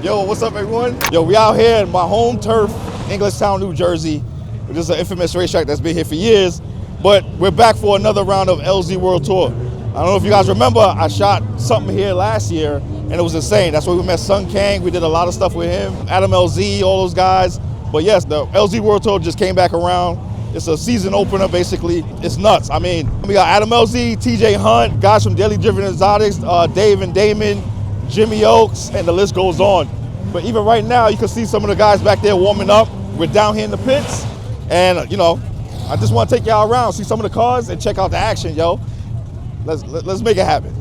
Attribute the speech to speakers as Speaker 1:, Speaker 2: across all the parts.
Speaker 1: Yo, what's up, everyone? Yo, we out here in my home turf, Englishtown, New Jersey, which is an infamous racetrack that's been here for years. But we're back for another round of LZ World Tour. I don't know if you guys remember, I shot something here last year, and it was insane. That's where we met Sun Kang. We did a lot of stuff with him, Adam LZ, all those guys. But yes, the LZ World Tour just came back around. It's a season opener, basically. It's nuts. I mean, we got Adam LZ, TJ Hunt, guys from Daily Driven Exotics, Dave and Damon, Jimmy Oaks, and the list goes on. But even right now, you can see some of the guys back there warming up. We're down here in the pits, and you know, I just want to take y'all around, see some of the cars, and check out the action, yo. Let's make it happen.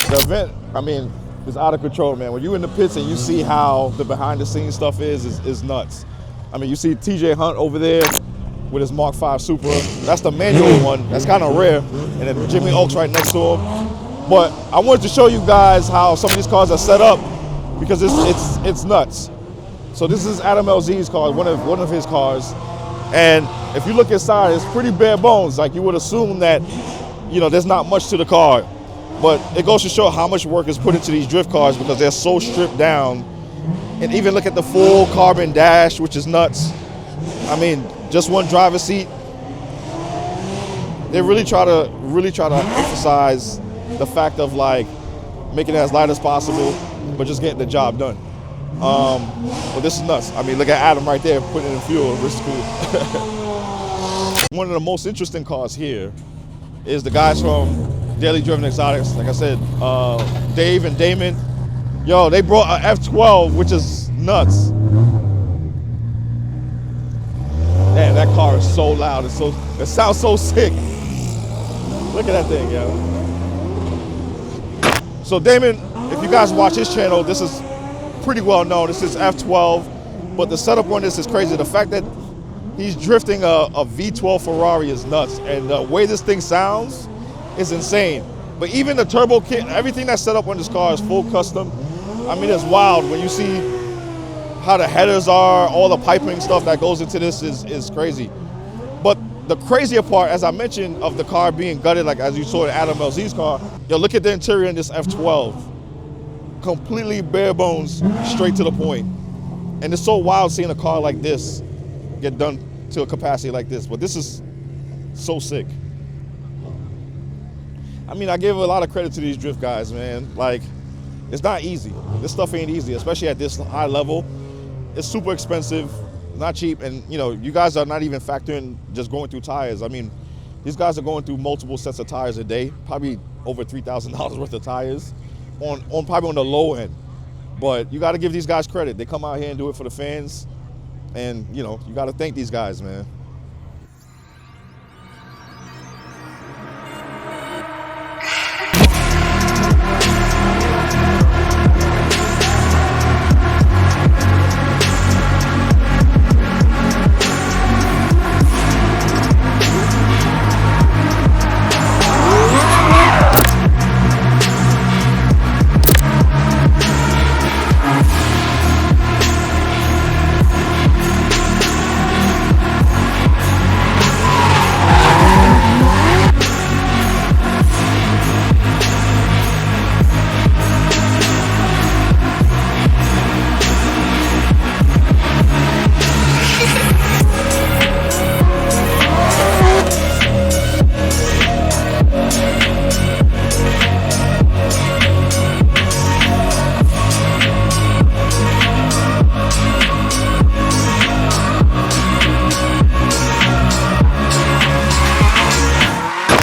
Speaker 1: The event, I mean, is out of control, man. When you're in the pits and you see how the behind the scenes stuff is nuts. I mean, you see TJ Hunt over there with his Mark V Supra. That's the manual one. That's kind of rare. And then Jimmy Oaks right next to him. But I wanted to show you guys how some of these cars are set up because it's nuts. So this is Adam LZ's car, one of his cars. And if you look inside, it's pretty bare bones. Like you would assume that, you know, there's not much to the car. But it goes to show how much work is put into these drift cars because they're so stripped down. And even look at the full carbon dash, which is nuts. I mean, just one driver's seat. They really try to emphasize the fact of like making it as light as possible, but just getting the job done. But this is nuts. I mean, look at Adam right there putting it in fuel. This is cool. One of the most interesting cars here is the guys from Daily Driven Exotics. Like I said, Dave and Damon. Yo, they brought a F12, which is nuts. Man, that car is so loud. It sounds so sick. Look at that thing, yo. So Damon, if you guys watch his channel, this is pretty well known. This is F12, but the setup on this is crazy. The fact that he's drifting a V12 Ferrari is nuts, and the way this thing sounds is insane. But even the turbo kit, everything that's set up on this car is full custom. I mean, it's wild when you see how the headers are, all the piping stuff that goes into this is crazy. But the crazier part, as I mentioned, of the car being gutted, like as you saw in Adam LZ's car, yo, look at the interior in this F12. Completely bare bones, straight to the point. And it's so wild seeing a car like this get done to a capacity like this, but this is so sick. I mean, I give a lot of credit to these drift guys, man. Like, it's not easy. This stuff ain't easy, especially at this high level. It's super expensive, not cheap, and you know, you guys are not even factoring just going through tires. I mean, these guys are going through multiple sets of tires a day, probably over $3,000 worth of tires, probably on the low end. But you got to give these guys credit. They come out here and do it for the fans, and you know, you got to thank these guys, man.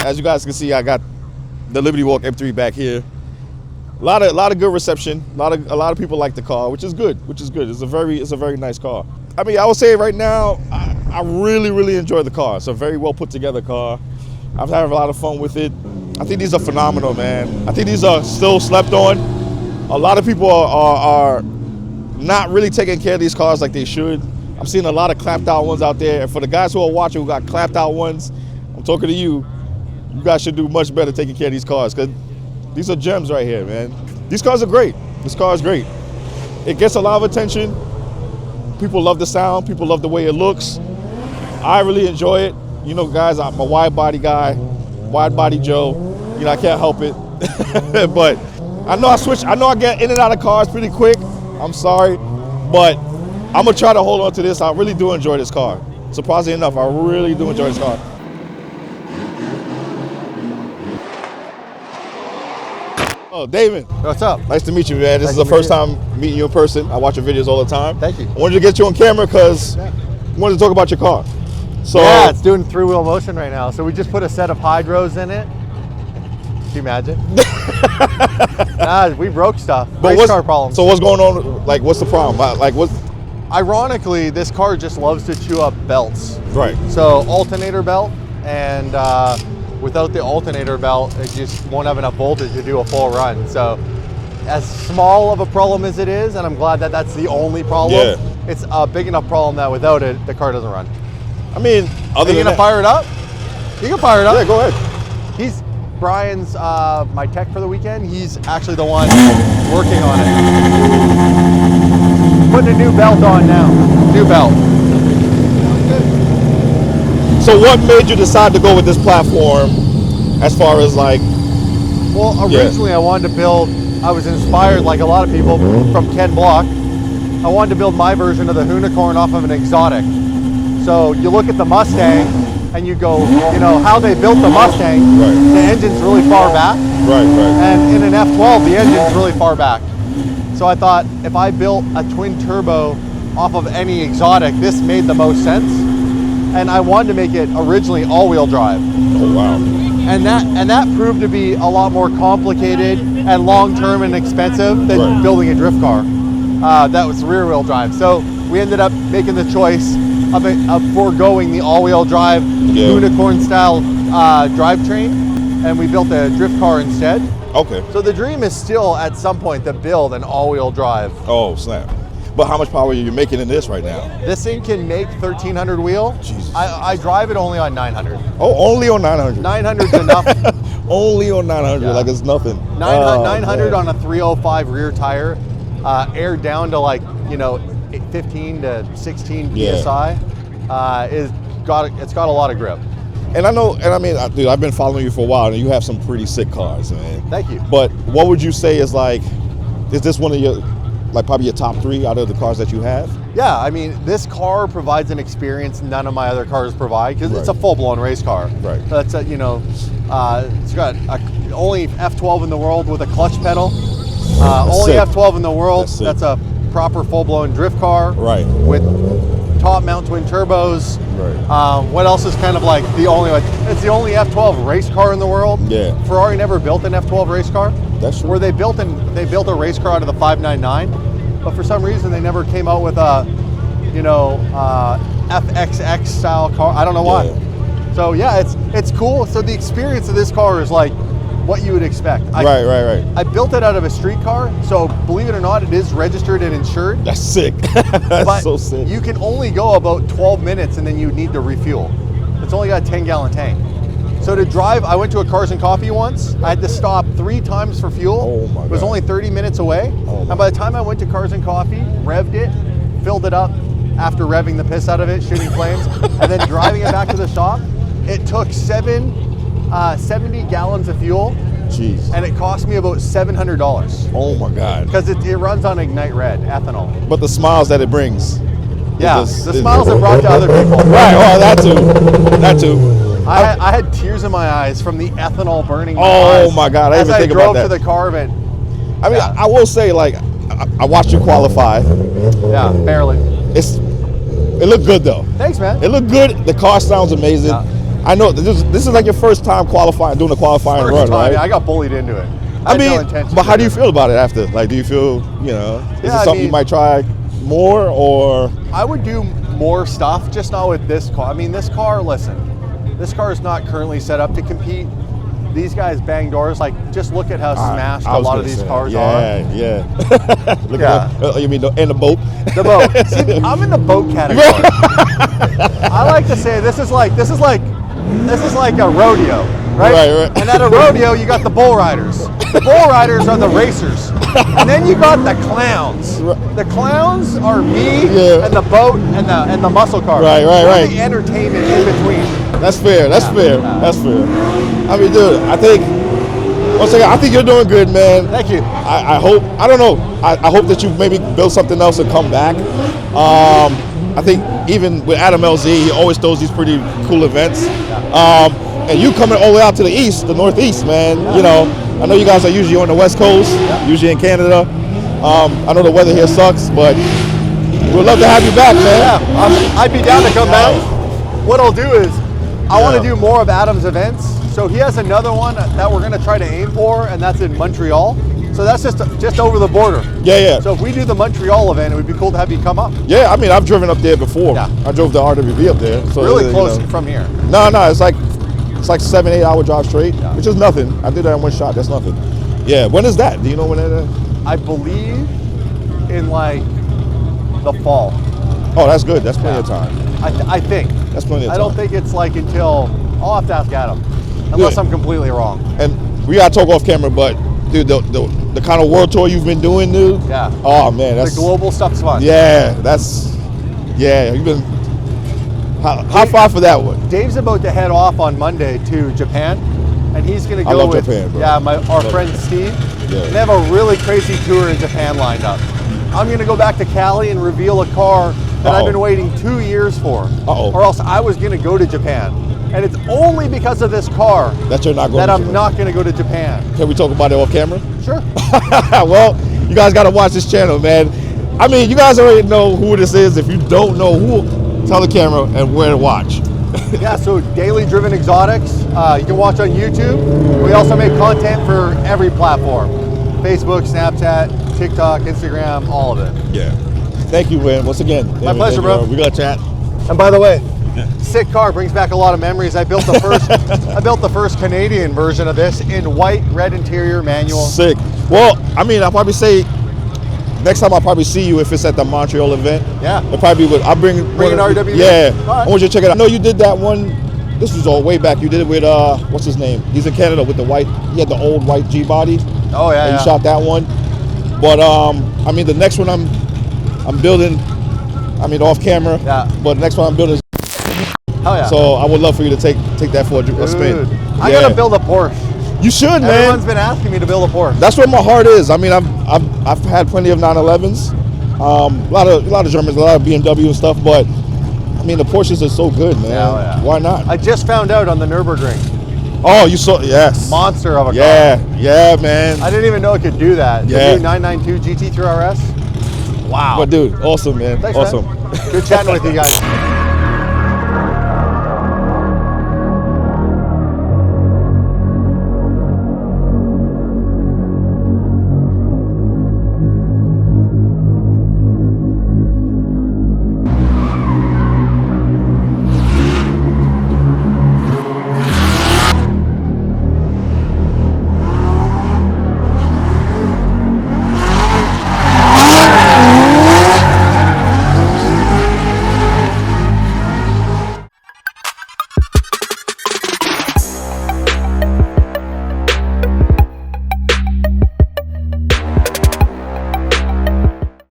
Speaker 1: As you guys can see, I got the Liberty Walk M3 back here. A lot of good reception. A lot of people like the car, which is good. It's a very nice car. I mean, I would say right now, I really, really enjoy the car. It's a very well put together car. I've had a lot of fun with it. I think these are phenomenal, man. I think these are still slept on. A lot of people are not really taking care of these cars like they should. I'm seeing a lot of clapped out ones out there. And for the guys who are watching who got clapped out ones, I'm talking to you. You guys should do much better taking care of these cars, because these are gems right here, man. These cars are great. This car is great. It gets a lot of attention. People love the sound. People love the way it looks. I really enjoy it. You know, guys, I'm a wide body guy, wide body Joe. You know, I can't help it. But I know I get in and out of cars pretty quick. I'm sorry, but I'm gonna try to hold on to this. I really do enjoy this car. Surprisingly enough, I really do enjoy this car. Oh, David.
Speaker 2: What's up?
Speaker 1: Nice to meet you, man. This is the first time meeting you in person. I watch your videos all the time.
Speaker 2: Thank you.
Speaker 1: I wanted to get you on camera because I wanted to talk about your car. So
Speaker 2: yeah, it's doing 3-wheel motion right now. So we just put a set of hydros in it. Can you imagine? We broke stuff. Race car problems.
Speaker 1: So what's going on? Like, what's the problem? Like, what?
Speaker 2: Ironically, this car just loves to chew up belts.
Speaker 1: Right.
Speaker 2: So alternator belt, and without the alternator belt, it just won't have enough voltage to do a full run. So as small of a problem as it is, and I'm glad that that's the only problem, it's a big enough problem that without it, the car doesn't run.
Speaker 1: I mean,
Speaker 2: Are you gonna fire it up? You can fire it up.
Speaker 1: Yeah, go ahead.
Speaker 2: Brian's my tech for the weekend. He's actually the one working on it. Putting a new belt on now. New belt.
Speaker 1: So what made you decide to go with this platform as far as like?
Speaker 2: Well, originally I wanted to build, I was inspired like a lot of people from Ken Block. I wanted to build my version of the Unicorn off of an exotic. So you look at the Mustang and you go, you know, how they built the Mustang, the engine's really far back. And in an F12, the engine's really far back. So I thought if I built a twin turbo off of any exotic, this made the most sense. And I wanted to make it originally all-wheel drive.
Speaker 1: Oh, wow.
Speaker 2: And that proved to be a lot more complicated and long-term and expensive than building a drift car. That was rear-wheel drive. So we ended up making the choice of foregoing the all-wheel drive unicorn-style drivetrain, and we built a drift car instead.
Speaker 1: Okay.
Speaker 2: So the dream is still at some point to build an all-wheel drive.
Speaker 1: Oh, snap. But how much power are you making in this right now?
Speaker 2: This thing can make 1,300 wheel.
Speaker 1: Jesus.
Speaker 2: I drive it only on 900.
Speaker 1: Oh, only on 900?
Speaker 2: 900's enough.
Speaker 1: Only on 900, like it's nothing.
Speaker 2: 900 on a 305 rear tire, aired down to like, you know, 15 to 16 PSI. It's got a lot of grip.
Speaker 1: And I know, and I mean, dude, I've been following you for a while, and you have some pretty sick cars, man.
Speaker 2: Thank you.
Speaker 1: But what would you say is like, is this one of your, like probably your top 3 out of the cars that you have?
Speaker 2: Yeah, I mean, this car provides an experience none of my other cars provide, because it's a full-blown race car.
Speaker 1: Right.
Speaker 2: That's you know, it's got only F12 in the world with a clutch pedal. Only
Speaker 1: sick.
Speaker 2: F12 in the world. That's a proper full-blown drift car.
Speaker 1: Right.
Speaker 2: With top mount twin turbos.
Speaker 1: Right.
Speaker 2: What else is kind of like the only one? It's the only F12 race car in the world.
Speaker 1: Yeah.
Speaker 2: Ferrari never built an F12 race car.
Speaker 1: That's true.
Speaker 2: Where they built a race car out of the 599, but for some reason they never came out with a, you know, FXX style car. I don't know why. So yeah, it's cool. So the experience of this car is like what you would expect.
Speaker 1: Right.
Speaker 2: I built it out of a street car, so believe it or not, it is registered and insured.
Speaker 1: That's sick. That's so sick.
Speaker 2: You can only go about 12 minutes and then you need to refuel. It's only got a 10-gallon tank. So to drive, I went to a Cars and Coffee once. I had to stop 3 times for fuel.
Speaker 1: Oh my God.
Speaker 2: It was only 30 minutes away. And by the time I went to Cars and Coffee, revved it, filled it up after revving the piss out of it, shooting flames, and then driving it back to the shop, it took 70 gallons of fuel.
Speaker 1: Jeez.
Speaker 2: And it cost me about $700.
Speaker 1: Oh my God.
Speaker 2: Because it runs on Ignite Red, ethanol.
Speaker 1: But the smiles that it brings.
Speaker 2: Yeah, the smiles it brought to other people.
Speaker 1: Right, oh, that too.
Speaker 2: I had tears in my eyes from the ethanol burning.
Speaker 1: Oh my God, I didn't even think about that.
Speaker 2: As I drove to the car,
Speaker 1: I mean, I will say, like, I watched you qualify.
Speaker 2: Yeah, barely.
Speaker 1: It looked good though.
Speaker 2: Thanks, man.
Speaker 1: It looked good. The car sounds amazing. Yeah. I know this is like your first time doing a qualifying run, right?
Speaker 2: Yeah, I got bullied into it.
Speaker 1: I mean, but how do you feel about it after? Like, do you feel, you know, is it something you might try more, or?
Speaker 2: I would do more stuff, just not with this car. I mean, this car, listen, this car is not currently set up to compete. These guys bang doors. Like, just look at how smashed a lot of these cars are.
Speaker 1: Yeah. Look
Speaker 2: Yeah.
Speaker 1: at you mean in the boat?
Speaker 2: The boat. See, I'm in the boat category. I like to say this is like a rodeo, right?
Speaker 1: Right.
Speaker 2: And at a rodeo, you got the bull riders. The bull riders are the racers, and then you got the clowns. The clowns are me and the boat and the muscle car.
Speaker 1: Right.
Speaker 2: The entertainment in between.
Speaker 1: That's fair. That's fair. I mean, dude, I think you're doing good, man.
Speaker 2: Thank you.
Speaker 1: I hope. I don't know. I hope that you maybe build something else and come back. I think even with Adam LZ, he always throws these pretty cool events. And you coming all the way out to the east, the northeast, man. You know, I know you guys are usually on the west coast, usually in Canada. I know the weather here sucks, but we'd love to have you back, man.
Speaker 2: Yeah, I'd be down to come back. What I'll do is, I want to do more of Adam's events. So he has another one that we're going to try to aim for, and that's in Montreal. So that's just over the border.
Speaker 1: Yeah.
Speaker 2: So if we do the Montreal event, it would be cool to have you come up.
Speaker 1: Yeah, I mean, I've driven up there before.
Speaker 2: Yeah.
Speaker 1: I drove the RWB up there. So
Speaker 2: really close from here.
Speaker 1: No, it's like 7-8 hour drive straight, which is nothing. I did that in one shot. That's nothing. Yeah. When is that? Do you know when that is?
Speaker 2: I believe in like the fall.
Speaker 1: Oh, that's good. That's plenty of time.
Speaker 2: I think.
Speaker 1: That's plenty of time.
Speaker 2: I don't think it's like until, I'll have to ask Adam, unless I'm completely wrong.
Speaker 1: And we gotta talk off camera, but dude, the kind of world tour you've been doing, dude.
Speaker 2: Yeah.
Speaker 1: Oh man, that's
Speaker 2: the global stuff's fun.
Speaker 1: Yeah, you've been. How far for that one?
Speaker 2: Dave's about to head off on Monday to Japan, and he's going to go with
Speaker 1: Japan, bro.
Speaker 2: our friend Steve.
Speaker 1: Yeah.
Speaker 2: They have a really crazy tour in Japan lined up. I'm going to go back to Cali and reveal a car that I've been waiting 2 years for, or else I was going to go to Japan. And it's only because of this car
Speaker 1: that you're not going.
Speaker 2: That I'm not going to go to Japan.
Speaker 1: Can we talk about it off camera?
Speaker 2: Sure.
Speaker 1: Well, you guys got to watch this channel, man. I mean, you guys already know who this is. If you don't know who, tell the camera and where to watch.
Speaker 2: Yeah, so Daily Driven Exotics, you can watch on YouTube. We also make content for every platform. Facebook, Snapchat, TikTok, Instagram, all of it.
Speaker 1: Yeah. Thank you, man. Once again.
Speaker 2: My pleasure, bro.
Speaker 1: We got to chat.
Speaker 2: And by the way, sick car, brings back a lot of memories. I built the first Canadian version of this in white, red interior, manual.
Speaker 1: Sick. Well, I mean, I'll probably say next time I'll probably see you if it's at the Montreal event.
Speaker 2: Yeah.
Speaker 1: It'll probably be I'll bring
Speaker 2: an RWB.
Speaker 1: Yeah.
Speaker 2: Right.
Speaker 1: I want you to check it out. I know you did that one. This was all way back. You did it with what's his name? He's in Canada with the white. He had the old white G body.
Speaker 2: Oh yeah.
Speaker 1: You shot that one. But I mean, the next one I'm building. I mean, off camera.
Speaker 2: Yeah.
Speaker 1: But the next one I'm building is.
Speaker 2: Hell yeah.
Speaker 1: So I would love for you to take that for a spin.
Speaker 2: I gotta build a Porsche.
Speaker 1: You should, man.
Speaker 2: Everyone's been asking me to build a Porsche.
Speaker 1: That's where my heart is. I mean, I've had plenty of 911s, a lot of Germans, a lot of BMW and stuff, but I mean the Porsches are so good, man.
Speaker 2: Yeah.
Speaker 1: Why not?
Speaker 2: I just found out on the Nürburgring.
Speaker 1: Oh, you saw? Yes.
Speaker 2: Monster of a car.
Speaker 1: Yeah, man.
Speaker 2: I didn't even know it could do that.
Speaker 1: Yeah.
Speaker 2: The new 992 GT3 RS. Wow.
Speaker 1: But dude, awesome, man.
Speaker 2: Thanks,
Speaker 1: awesome.
Speaker 2: man. Good chatting with you guys.